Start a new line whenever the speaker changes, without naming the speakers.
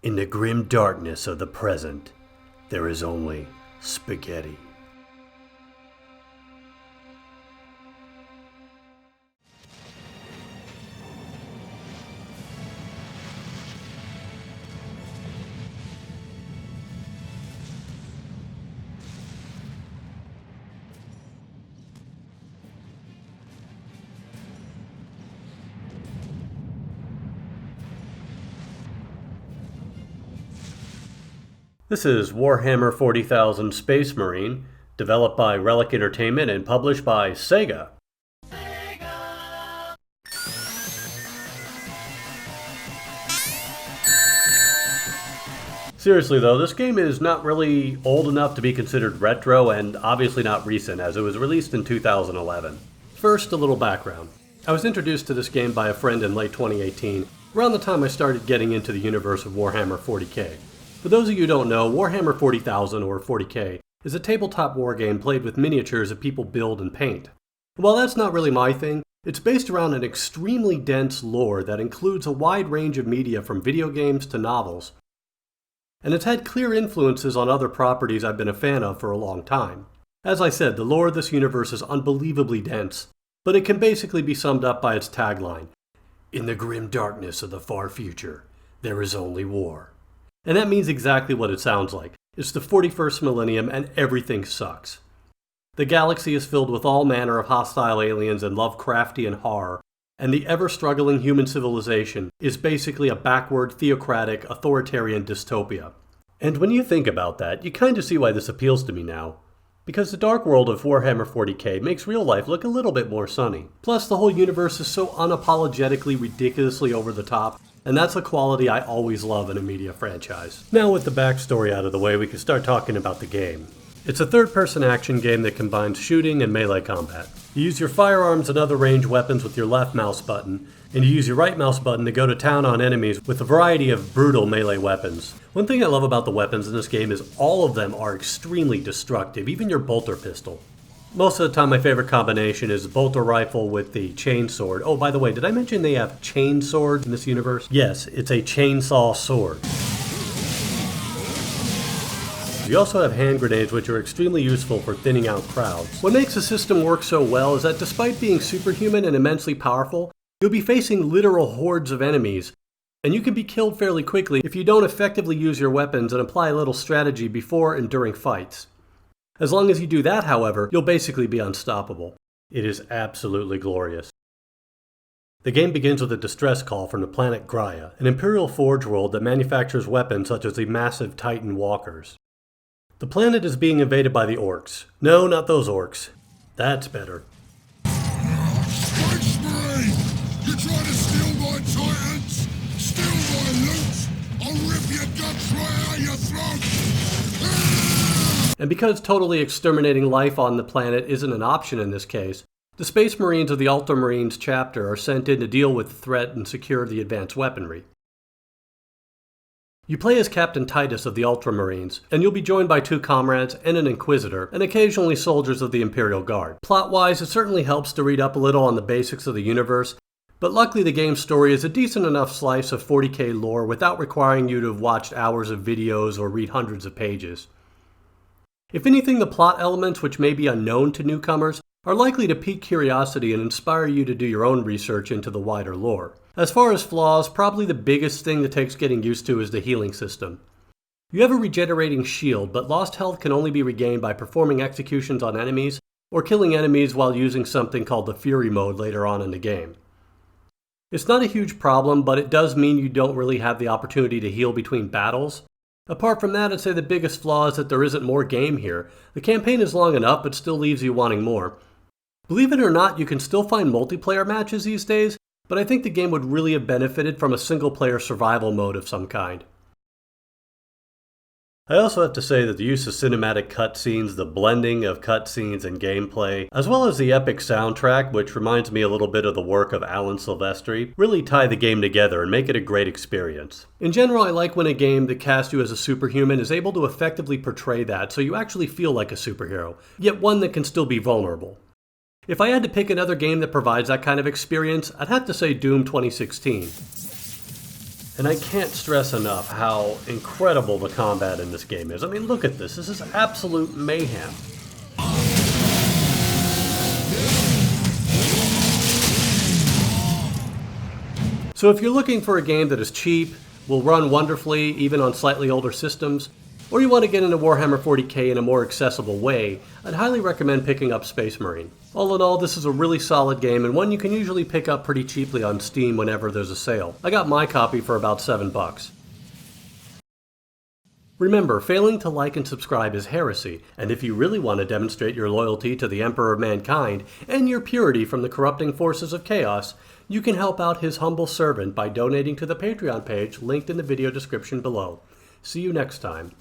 In the grim darkness of the present, there is only spaghetti. This is Warhammer 40,000 Space Marine, developed by Relic Entertainment and published by Sega. Seriously though, this game is not really old enough to be considered retro and obviously not recent, as it was released in 2011. First, a little background. I was introduced to this game by a friend in late 2018, around the time I started getting into the universe of Warhammer 40K. For those of you who don't know, Warhammer 40,000 or 40K is a tabletop wargame played with miniatures that people build and paint. And while that's not really my thing, it's based around an extremely dense lore that includes a wide range of media from video games to novels. And it's had clear influences on other properties I've been a fan of for a long time. As I said, the lore of this universe is unbelievably dense, but it can basically be summed up by its tagline: "In the grim darkness of the far future, there is only war." And that means exactly what it sounds like. It's the 41st millennium and everything sucks. The galaxy is filled with all manner of hostile aliens and Lovecraftian horror, and the ever-struggling human civilization is basically a backward, theocratic, authoritarian dystopia. And when you think about that, you kind of see why this appeals to me now. Because the dark world of Warhammer 40K makes real life look a little bit more sunny. Plus, the whole universe is so unapologetically ridiculously over the top, and that's a quality I always love in a media franchise. Now with the backstory out of the way, we can start talking about the game. It's a third-person action game that combines shooting and melee combat. You use your firearms and other ranged weapons with your left mouse button, and you use your right mouse button to go to town on enemies with a variety of brutal melee weapons. One thing I love about the weapons in this game is all of them are extremely destructive, even your bolter pistol. Most of the time my favorite combination is bolter rifle with the chainsword. Oh, by the way, did I mention they have chain swords in this universe? Yes, it's a chainsaw sword. You also have hand grenades, which are extremely useful for thinning out crowds. What makes the system work so well is that despite being superhuman and immensely powerful, you'll be facing literal hordes of enemies, and you can be killed fairly quickly if you don't effectively use your weapons and apply a little strategy before and during fights. As long as you do that, however, you'll basically be unstoppable. It is absolutely glorious. The game begins with a distress call from the planet Graia, an Imperial Forge world that manufactures weapons such as the massive Titan walkers. The planet is being invaded by the orcs. No, not those orcs. That's better.
Space Marine! You try to steal my Titans? Steal my loot? I'll rip your guts right out your throat!
And because totally exterminating life on the planet isn't an option in this case, the Space Marines of the Ultramarines chapter are sent in to deal with the threat and secure the advanced weaponry. You play as Captain Titus of the Ultramarines, and you'll be joined by 2 comrades and an Inquisitor, and occasionally soldiers of the Imperial Guard. Plot-wise, it certainly helps to read up a little on the basics of the universe, but luckily the game's story is a decent enough slice of 40K lore without requiring you to have watched hours of videos or read hundreds of pages. If anything, the plot elements, which may be unknown to newcomers, are likely to pique curiosity and inspire you to do your own research into the wider lore. As far as flaws, probably the biggest thing that takes getting used to is the healing system. You have a regenerating shield, but lost health can only be regained by performing executions on enemies, or killing enemies while using something called the Fury mode later on in the game. It's not a huge problem, but it does mean you don't really have the opportunity to heal between battles. Apart from that, I'd say the biggest flaw is that there isn't more game here. The campaign is long enough, but still leaves you wanting more. Believe it or not, you can still find multiplayer matches these days, but I think the game would really have benefited from a single-player survival mode of some kind. I also have to say that the use of cinematic cutscenes, the blending of cutscenes and gameplay, as well as the epic soundtrack, which reminds me a little bit of the work of Alan Silvestri, really tie the game together and make it a great experience. In general, I like when a game that casts you as a superhuman is able to effectively portray that so you actually feel like a superhero, yet one that can still be vulnerable. If I had to pick another game that provides that kind of experience, I'd have to say Doom 2016. And I can't stress enough how incredible the combat in this game is. I mean, look at this. This is absolute mayhem. So if you're looking for a game that is cheap, will run wonderfully even on slightly older systems, or you want to get into Warhammer 40K in a more accessible way, I'd highly recommend picking up Space Marine. All in all, this is a really solid game and one you can usually pick up pretty cheaply on Steam whenever there's a sale. I got my copy for about $7. Remember, failing to like and subscribe is heresy, and if you really want to demonstrate your loyalty to the Emperor of Mankind and your purity from the corrupting forces of chaos, you can help out his humble servant by donating to the Patreon page linked in the video description below. See you next time.